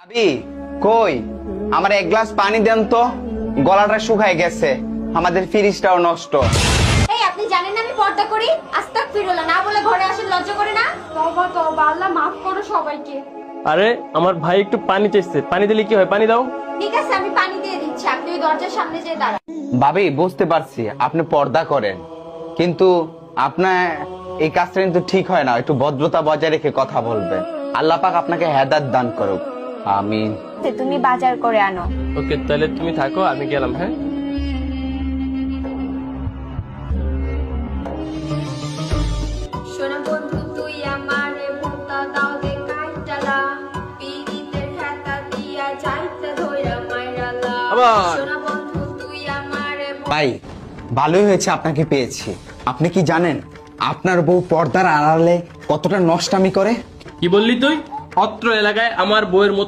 ভাবি কই আমার এক গ্লাস পানি দেন তো, গলাটা শুকায় গেছে, আমাদের ফ্রিজটাও নষ্ট। এই আপনি জানেন না আমি পর্দা করি? আস্তাগফিরুল্লাহ না বলে ঘরে আসেন, লজ্জা করে না? তওবা তওবা, আল্লাহ মাফ করো সবাইকে। আরে আমার ভাই একটু পানি চাইছে, পানি দিলে কি হয়? পানি দাও। ঠিক আছে আমি পানি দিয়ে দিচ্ছি, আপনি ওই দরজার সামনে যেয়ে দাঁড়ান। ভাবি বুঝতে পারছি আপনি পর্দা করেন, কিন্তু আপনার এই কাজটা কিন্তু ঠিক হয় না। একটু ভদ্রতা বজায় রেখে কথা বলবেন। আল্লাহ পাক আপনাকে হেদায়েত দান করুক, আমিন। তুমি বাজার করে আনো। ওকে, তাহলে তুমি থাকো, আমি গেলাম। হ্যাঁ, সোনা বন্ধু তুই আমারে ভোতা দাও দে কাইটালা, পিরিতের খাতা দিয়া যাইতে ধইরা মাইরালা। আবার? সোনা বন্ধু তুই আমারে ভাই ভালোই হয়েছে আপনাকে পেয়েছি। আপনি কি জানেন আপনার বউ পর্দার আড়ালে কতটা নষ্টামি করে? কি বললি তুই? অত্র এলাকায় আমার বউয়ের মতো